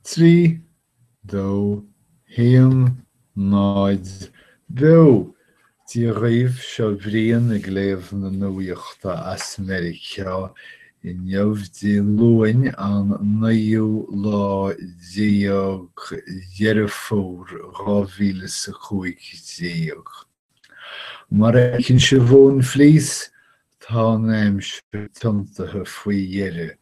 Trí, dó, haon, náid, beo. Tí raibh seo bhriain ag léamh na nuachta as Meiriceá I neamh dí luain an 9 dhearrfómhair 2015. Mar cinn se bhón flís, tá aimse tuntathe faoi dhearr.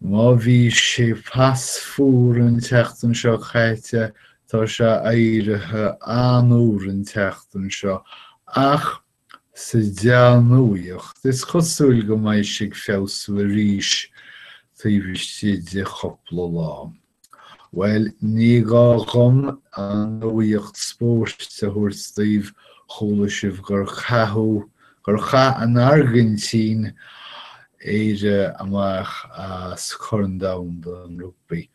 Má bhí sé pas fuair an teachtain seo chaite, tá se éirithe anúr an teachtain seo, ach sa deanúíocht. Is chosúil go mbeidh sig feabhsú arís taobh de chopla lá. Well, ní gá chum an nuíocht spóirte thuair Steve chola sibh gur cha an Argentín éire amach as chorndáin don rugby.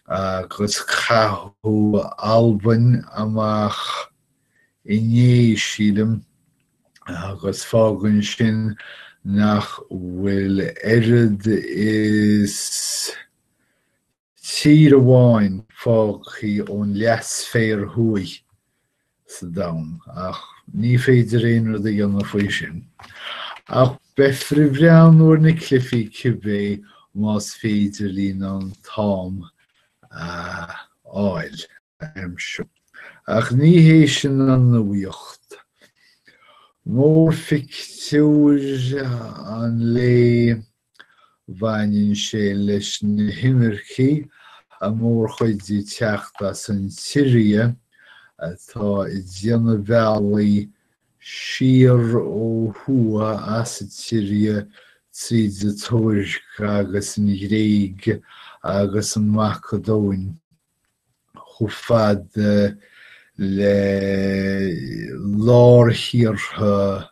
Agus chathú Alban amach I níos sílim agus fágann sin nach bhfuil oiread is tír amháin fágaí ón leas féar thuaidh sa domhan, ach ní féidir aon rud a dhéanamh faoi sin. Ach befra bhrean nuair na clifií cibé más féidir líon an tám áil aimseo. Ach ní hééis sin an nuíocht. Mór fictiúr an lé bhaininn sé leis na himmircí a mór chuidí teachta san Tíre atá I Diana Valley siar ó thua as a Tíre tríd a Tuairisg agus an Ghréig agus an Macedóin chomh fad le láithreartha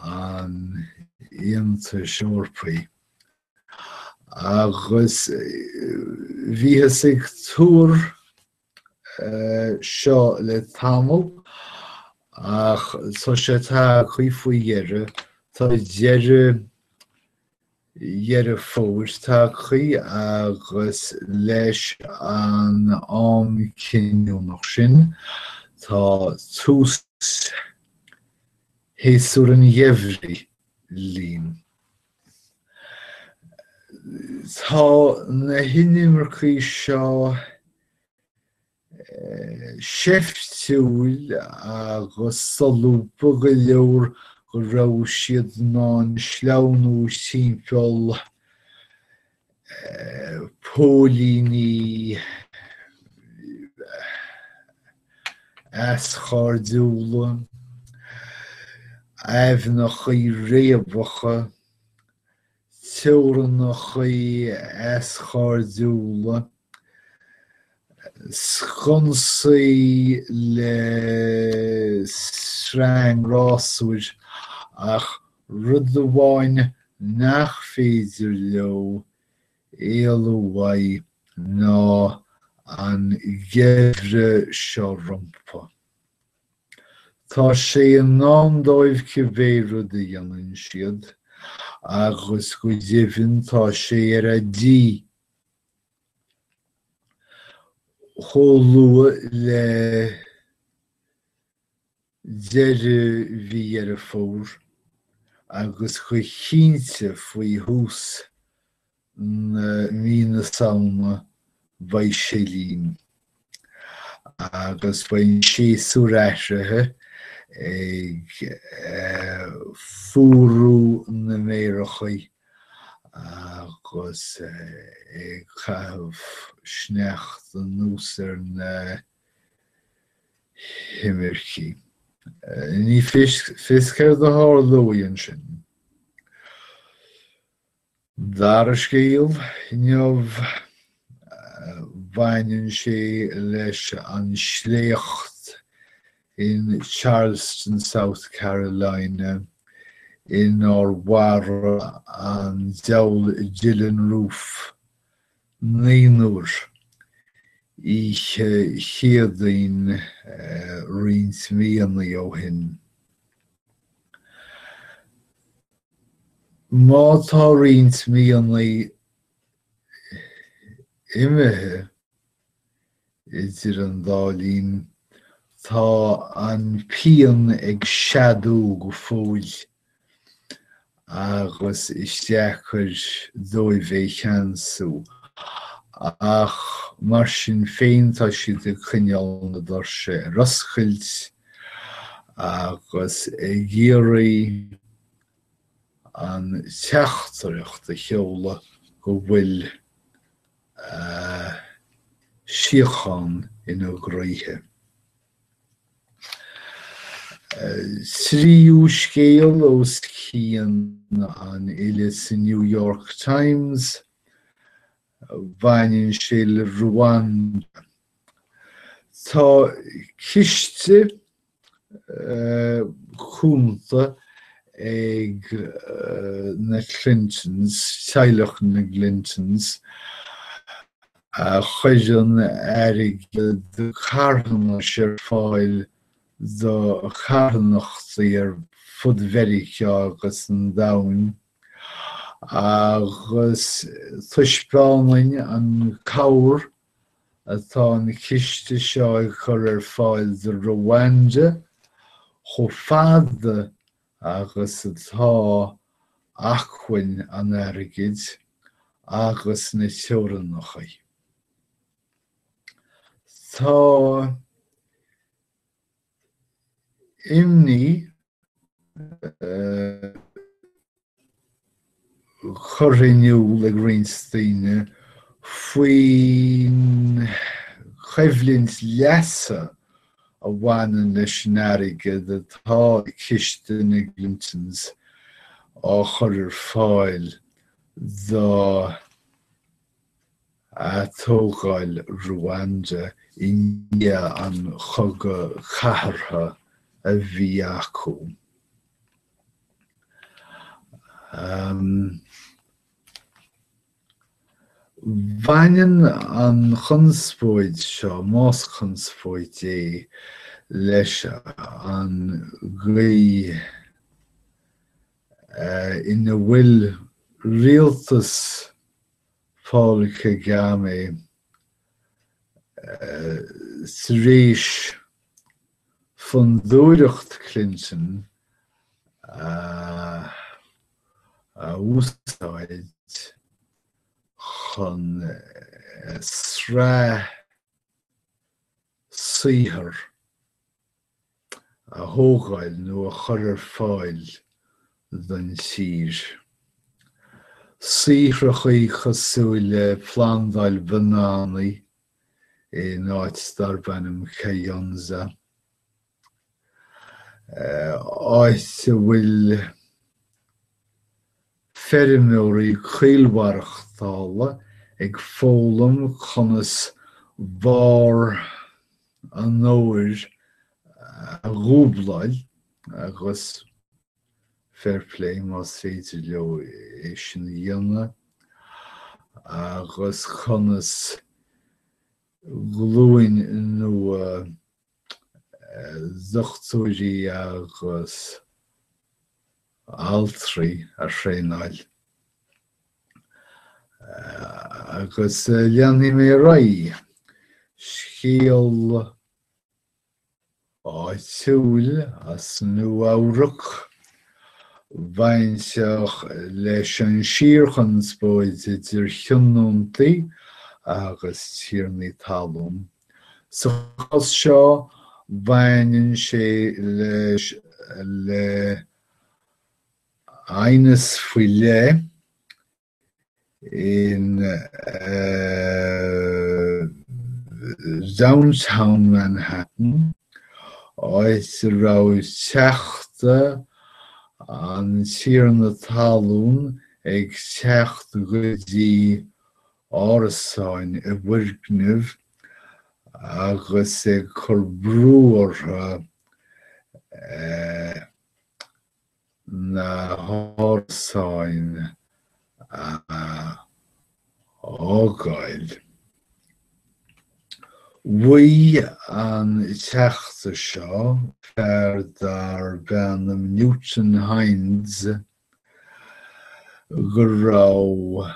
an Iontas Eorpaí. Agus bhí sig túr seo le tamil ach tá sé tá chuí faoi dhearr, tá dhearr fómhair tá chuí agus leis an am cinneánach sin tá tús héasúr an dheimhrí lín. Tá na hinimmircí seo seiftiúil agus solúpa go leor go raibh siad ná sleamhnú timpeall pólíní eascardúla, aibhnachaí réamhacha, teorannachaí eascardúla, sconsaí le sreangrásúir ach rud amháin nach féidir leo éalúhaid ná an gheimhre seo rompa. Tá sé an námdóibh cibé rud a dhéanann siad agus go dtibhinn tá sé ar a dí chomhlua le deireadh bhí ar a fómhair agus go chinnte faoi thús na mína samhna bhaidh sé lín. Agus bain sé súráithrethe ag fúrú na Meiriceá agus ag chaithfh sneacht an nús ar na himmircí. Ní fisceir do thar sin. Dar a scéal, neamh bhaininn sé leis an sléocht in Charleston, South Carolina, in ár an deall Dylan Roof, naonúir I chéadaoin roinnt míonna ó hin. Má tá roinnt míonna imethe idir an dálín tá an pian ag seadú go fóil agus isteach chuir dóibh cheansú ach mar sin féin tá siad ag chuineáil na dorse roschailt agus géirí an teachtareacht a cheola go bhfuil síocháin ina gcruthaithe. Tríú scéal os cían an uile sa New York Times, bhaininn sé le Rwanda. Tá ciste chúnta ag na Clintons, teaghlach na Clintons, chuideann airg de charthanna sé fáil do charthanachtaí ar fud mheiriceá agus an domhain agus tuispeánainn an cabhar atá na ciste seo ag chur ar fáil de Rwanda chomh fada agus atá achhainn an airgid agus na teorannachaí. Tá imní choiriniúil ag Rinsteine faoin chaibhlint leasa a bhaineann leis an airgid atá ciste na Clintons á chur ar fáil dá tógáil Rwanda i ndiaidh an chugad chathartha a bhí acu. Bhainneann an chunspóid seo, más chunspóid é leis an gcaoi ina bhfuil rialtas fálacha game tar éis fundúireacht Clinton úsáid chun srá saothar a thógáil nó a chur ar fáil don tír. Saothrachaí chosúil le plánáil banánaí i náit starbanam Kayonza. Áit a bhfuil ferimóirí caolmhaireachtála ag fólam chunas bhár an nóir a dhúbláil agus fair play más féidir leo é sin dhéanamh agus chunas glúin nó zochtúirí agus altraí a shréanáil. Agus leanaí Meiriceá scéal áitiúil as nuacht bhainteach leis an siorchunspóid idir thionúntaí agus tíornaí talún. Sa chos seo bhainneann sé leis le ainas faoi le in downtown Manhattan áit rá teachta an tíorna talún ag teacht go dtí árasáin a bhuirgnimh agus ag chur brúartha na hárasáin ágáil. Bhuí an teachta seo fear dar beannam Newton Hines go raibh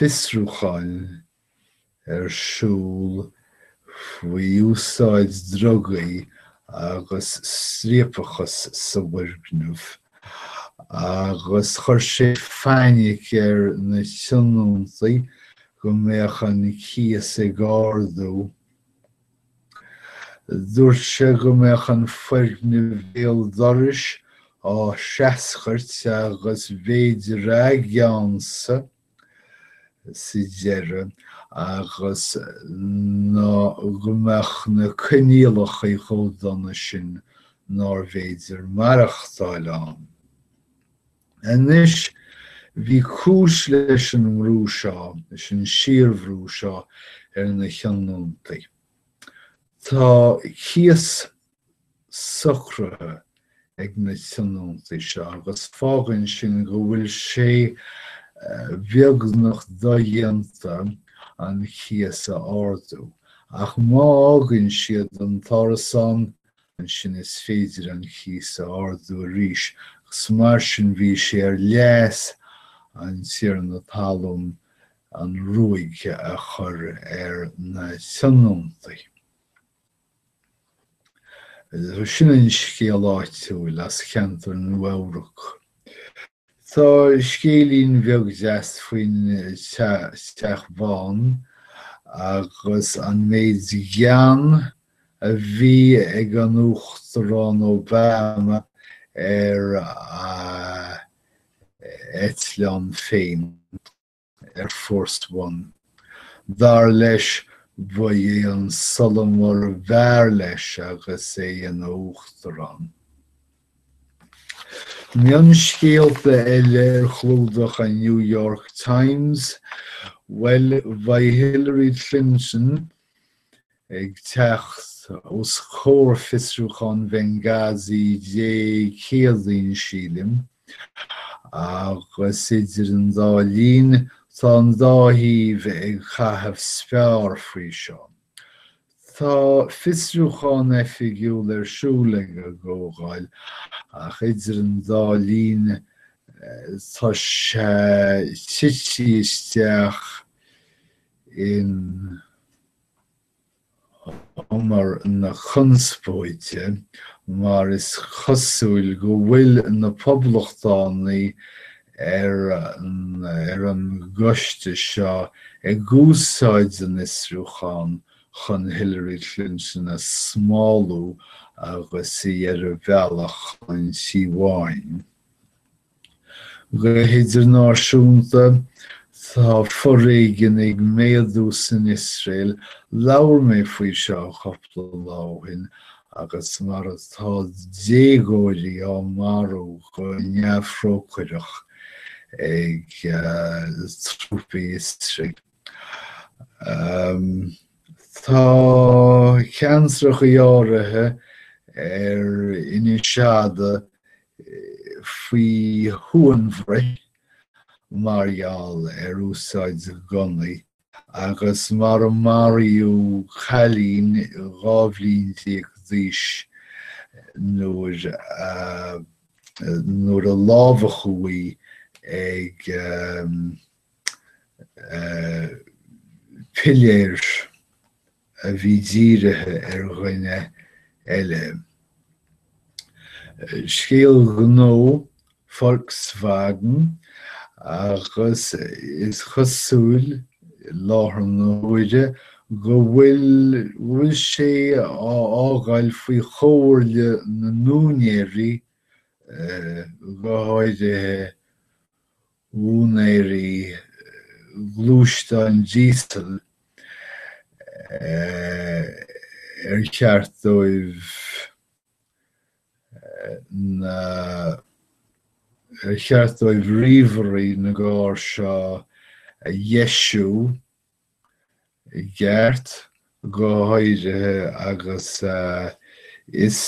fisrúcháin siúl faoi úsáid drogaí agus sríopachas sa bhuirgnamh. Agus chuir sé fáinnic na tionúntaí go méachan cíos gáardú. Dúirt sé go méachan foirgnamh béal dorais á seaschairt agus bhéidir agheansa sa deireadh agus go mbeadh na cinealachaí chomh donna sin nár bhéidir marachtáil ann. Anois bhí cúis leis an mhrú seo, leis an siormhrú seo na cheannúntaí. Tá cíos suchrathe ag na tionúntaí seo agus fágann sin go bhfuil sé bheagnach dodhéanta an cíos a ardú. Ach má ágann siad an tarasán an sin is féidir an cíos a ardú arís. Mar sin bhí sé leas an tír na talún an ruaig a chur na tionúntaí. Sin an scéaláitiúil as cheantar Nuacht. Tá scéalaín bheag deas faoin teachbháin agus an méid gheann a bhí ag an uachtarán Obama Eitleán féin Force One. Dar leis ba é an solamar bhear leis agus é an uachtarán. Mian scéalta eile chlúdach a New York Times, well, bhí Hillary Clinton ag teacht os chóir fisrúcháin Benghazi dé céadaoin sílim, agus idir an dá lín tá an dáthíomh ag chaithfh spear faoi seo. Tá fisrúcháin figiúil siúla a ggógáil, ach idir an dá lín tá sé tití isteach in mar na chunspóide, mar is chosúil go bhfuil na poblachtánaí an gcuiste seo ag gúsáid an Isrúcháin chun Hillary Clinton a smáú agus i bhealach an síháin. Go héidir náisiúnta tá forréigean ag méadú san Israel labhair mé faoi seo chopla lámhainn agus mar atá déagóirí á marú go neamhrócaireach ag trúpaí Israel. Tá ceantracha áirithe inisisiada faoi thuanmhraith margheall úsáid gunnaí agus mar an mariú chalín rábhlíonn díos nuair a lábhachuí ag pilléir a bhí dírithe dhuine eile. Scéal gnó Volkswagen agus is chosúil láthair na huaide go bhfuil sé ágáil faoi chomhairle na núinéirí go háirithe únéirí glúisteáin díostal cheart dóibh ríomhairí na gcáir seo a dheisú i gceart go háirithe agus is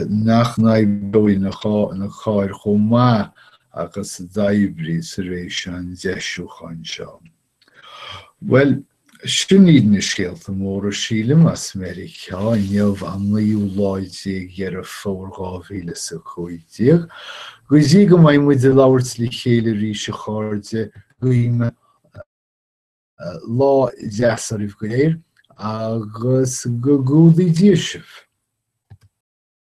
nach naibdói na cháir chomá agus daibrí sa rééis an deisiúcháin seo. Well, sin iad na scéalta móra sílim as Meiriceá inniamh an naíú láidé ag fór 2015. Go dtí go mbeidh muid a labhairt le chéile arís a cháirde guime lá deasaribh go léir agus go gúdaí díosibh.